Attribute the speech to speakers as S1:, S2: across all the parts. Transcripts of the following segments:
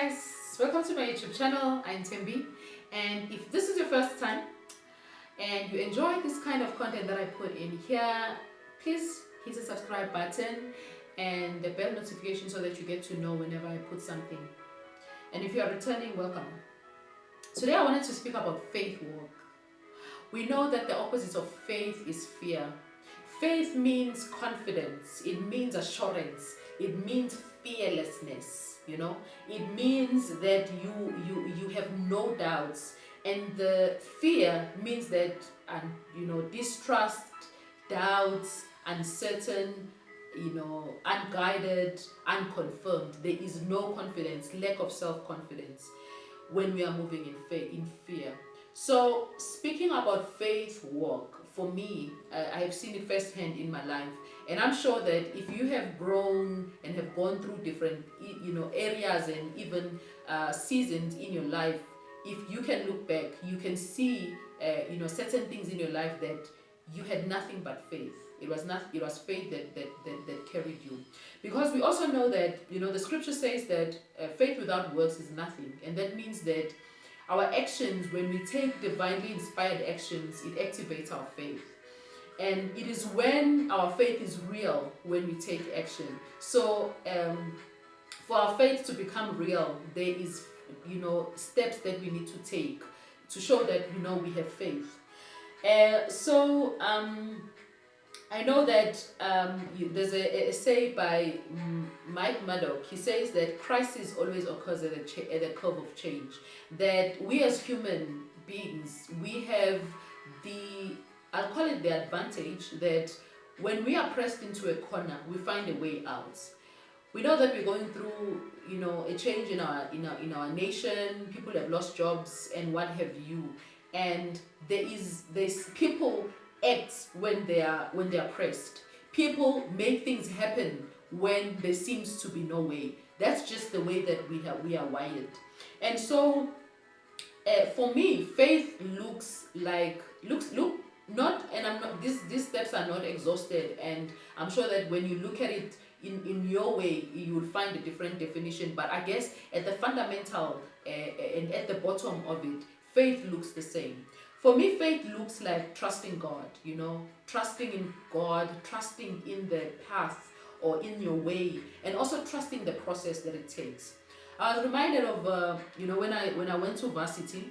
S1: guys, welcome to my YouTube channel. I'm Tembi, and if this is your first time and you enjoy this kind of content that I put in here, please hit the subscribe button and the bell notification so that you get to know whenever I put something. And if you are returning, welcome. Today I wanted to speak about faith walk. We know that the opposite of faith is fear. Faith means confidence, it means assurance, it means fearlessness, it means that you have no doubts, and the fear means that distrust, doubts, uncertain, unguided, unconfirmed. There is no confidence, lack of self-confidence when we are moving in fear. So speaking about faith walk, for me, I have seen it firsthand in my life, and I'm sure that if you have grown and have gone through different areas and even seasons in your life, if you can look back, you can see certain things in your life that you had nothing but faith. It was faith that carried you, because we also know that the scripture says that faith without works is nothing, and that means that our actions, when we take divinely inspired actions, it activates our faith. And it is when our faith is real when we take action. So for our faith to become real, there is steps that we need to take to show that we have faith. I know that there's a say by Mike Murdock. He says that crisis always occurs at the curve of change. That we as human beings, we have I'll call it the advantage that when we are pressed into a corner, we find a way out. We know that we're going through, a change in our nation. People have lost jobs and what have you, and there's people act when they are pressed. People make things happen when there seems to be no way. That's just the way that we are wired. And so for me, faith looks not, and I'm not, these steps are not exhausted, and I'm sure that when you look at it in your way, you will find a different definition. But I guess at the fundamental and at the bottom of it, faith looks the same. For me, faith looks like trusting God, trusting in God, trusting in the path or in your way, and also trusting the process that it takes. I was reminded of, when I went to varsity,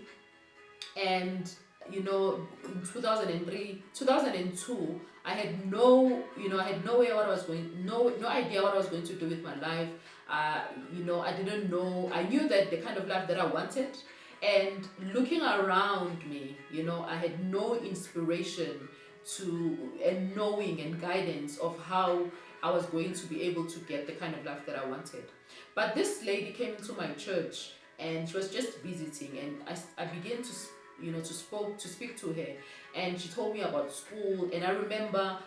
S1: and in 2003, 2002, I had no idea what I was going to do with my life. I didn't know. I knew that the kind of life that I wanted. And looking around me, I had no inspiration and knowing and guidance of how I was going to be able to get the kind of life that I wanted. But this lady came into my church, and she was just visiting, and I began to speak to her, and she told me about school. And I remember,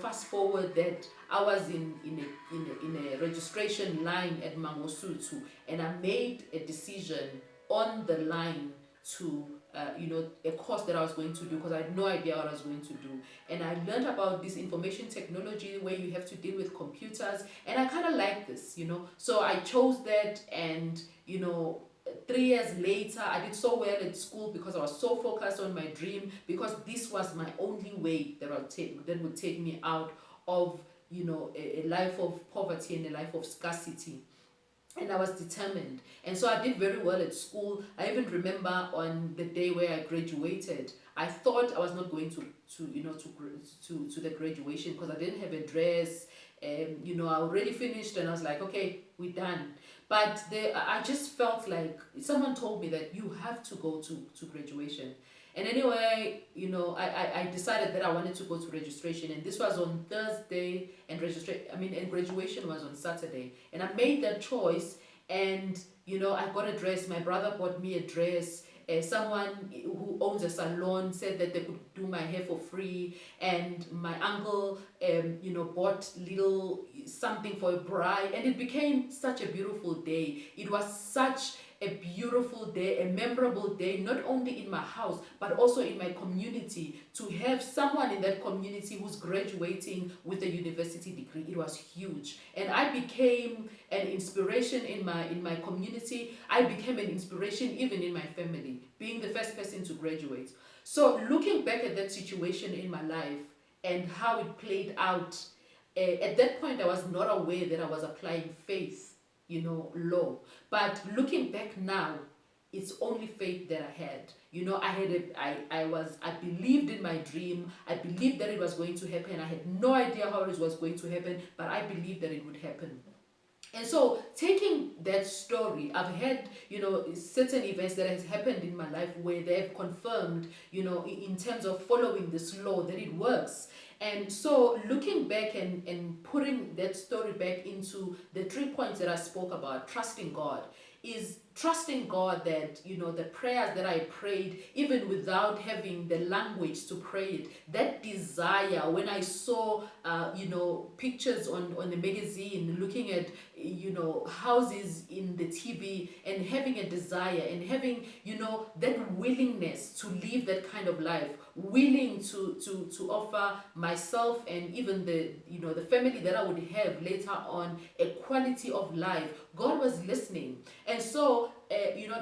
S1: fast forward, that I was in a registration line at Mangosuthu, and I made a decision on the line to a course that I was going to do, because I had no idea what I was going to do. And I learned about this information technology where you have to deal with computers, and I kind of like this, so I chose that. And 3 years later, I did so well at school because I was so focused on my dream, because this was my only way that would take me out of a life of poverty and a life of scarcity. And I was determined, and so I did very well at school. I even remember on the day where I graduated, I thought I was not going to the graduation, because I didn't have a dress. I already finished, and I was like, okay, we're done. But I just felt like someone told me that you have to go to graduation. And anyway, I decided that I wanted to go to registration, and this was on Thursday, and graduation was on Saturday. And I made that choice, and I got a dress. My brother bought me a dress. Someone who owns a salon said that they could do my hair for free, and my uncle bought little something for a bride, and it became such a beautiful day. It was such a beautiful day, a memorable day, not only in my house, but also in my community, to have someone in that community who's graduating with a university degree. It was huge. And I became an inspiration in my community. I became an inspiration even in my family, being the first person to graduate. So looking back at that situation in my life and how it played out, at that point I was not aware that I was applying faith, law. But looking back now, it's only faith that I had. I believed in my dream. I believed that it was going to happen. I had no idea how it was going to happen, but I believed that it would happen. And so, taking that story, I've had, certain events that has happened in my life where they have confirmed, in terms of following this law, that it works. And so, looking back and putting that story back into the 3 points that I spoke about, trusting God, is trusting God that, the prayers that I prayed, even without having the language to pray it, that desire, when I saw, pictures on the magazine, looking at, houses in the TV, and having a desire and having, that willingness to live that kind of life, willing to offer myself and even the family that I would have later on a quality of life. God was listening. And so,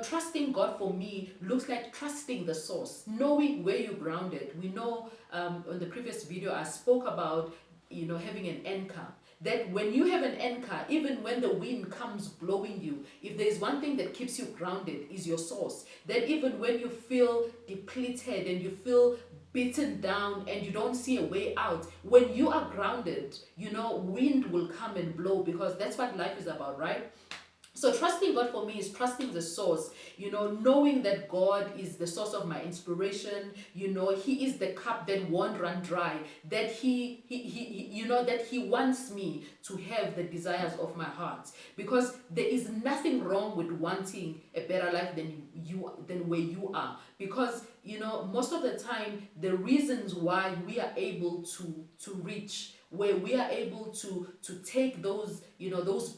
S1: trusting God for me looks like trusting the source, knowing where you're grounded. We know, on the previous video, I spoke about, having an anchor. That when you have an anchor, even when the wind comes blowing you, if there's one thing that keeps you grounded, is your source. That even when you feel depleted and you feel beaten down and you don't see a way out, when you are grounded, wind will come and blow, because that's what life is about, right? So trusting God for me is trusting the source, knowing that God is the source of my inspiration, He is the cup that won't run dry, that he that He wants me to have the desires of my heart. Because there is nothing wrong with wanting a better life than where you are. Because, most of the time, the reasons why we are able to reach where we are able to take those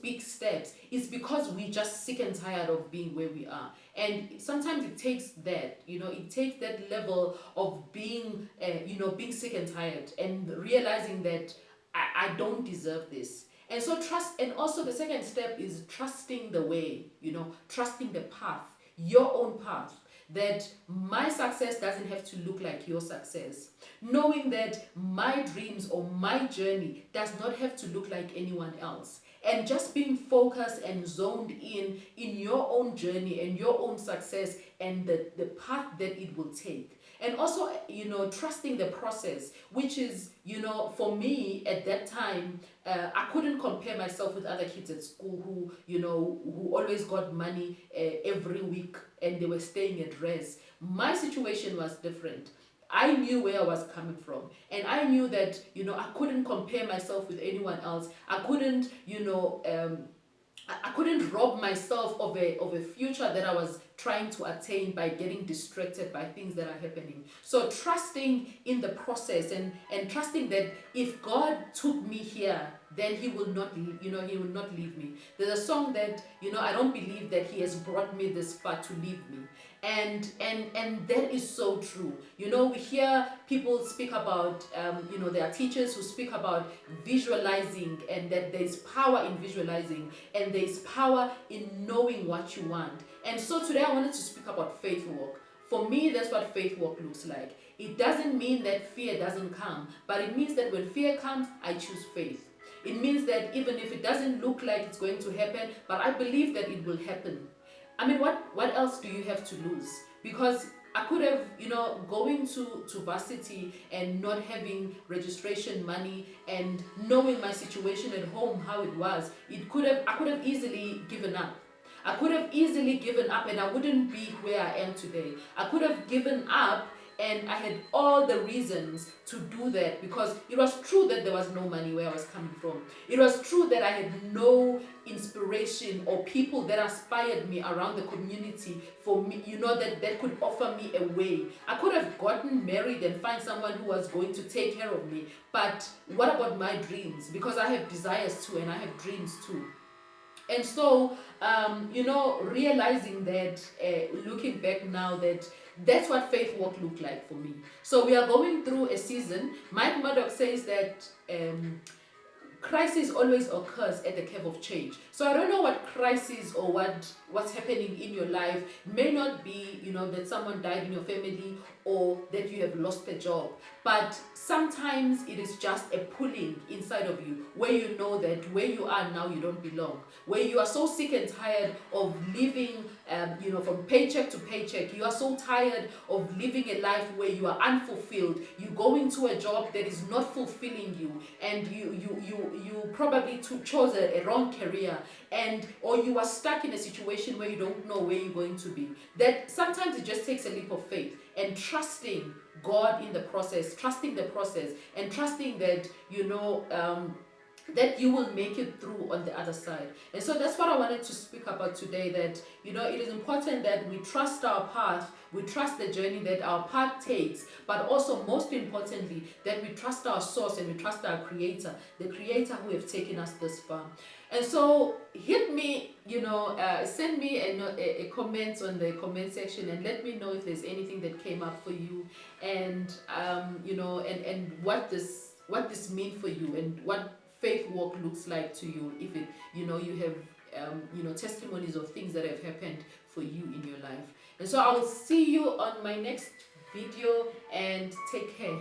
S1: big steps, is because we just sick and tired of being where we are. And sometimes it takes that, it takes that level of being being sick and tired and realizing that I don't deserve this. And so trust, and also the second step is trusting the way, trusting the path, your own path, that my success doesn't have to look like your success. Knowing that my dreams or my journey does not have to look like anyone else. And just being focused and zoned in your own journey and your own success and the path that it will take. And also, trusting the process, which is, for me at that time, I couldn't compare myself with other kids at school who always got money every week and they were staying at rest. My situation was different. I knew where I was coming from, and I knew that I couldn't compare myself with anyone else. I couldn't I couldn't rob myself of a future that I was trying to attain by getting distracted by things that are happening. So trusting in the process and trusting that if God took me here, then He will not, He will not leave me. There's a song that, I don't believe that He has brought me this far to leave me. And that is so true. We hear people speak about, there are teachers who speak about visualizing, and that there's power in visualizing, and there's power in knowing what you want. And so today I wanted to speak about faith walk. For me, that's what faith walk looks like. It doesn't mean that fear doesn't come, but it means that when fear comes, I choose faith. It means that even if it doesn't look like it's going to happen, but I believe that it will happen. I mean, what else do you have to lose? Because I could have, going to varsity and not having registration money and knowing my situation at home, how it was, I could have easily given up. I could have easily given up and I wouldn't be where I am today. I could have given up, and I had all the reasons to do that, because it was true that there was no money where I was coming from. It was true that I had no inspiration or people that inspired me around the community for me, that could offer me a way. I could have gotten married and find someone who was going to take care of me. But what about my dreams? Because I have desires too and I have dreams too. And so, realizing that, looking back now, that that's what faith walk looked like for me. So we are going through a season. Mike Murdock says that crisis always occurs at the curve of change. So I don't know what crisis or what's happening in your life. It may not be, that someone died in your family or that you have lost a job, but sometimes it is just a pulling inside of you where you know that where you are now you don't belong, where you are so sick and tired of living, from paycheck to paycheck. You are so tired of living a life where you are unfulfilled. You go into a job that is not fulfilling you, and you probably chose a wrong career, and or you are stuck in a situation where you don't know where you're going to be. That sometimes it just takes a leap of faith and trusting God in the process, trusting the process, and trusting that that you will make it through on the other side. And so that's what I wanted to speak about today, that it is important that we trust our path, we trust the journey that our path takes, but also most importantly that we trust our source and we trust our creator, the creator who have taken us this far. And so hit me, send me a comment on the comment section and let me know if there's anything that came up for you, and and what this means for you, and what faith walk looks like to you, if it you have testimonies of things that have happened for you in your life. And so I'll see you on my next video, and take care.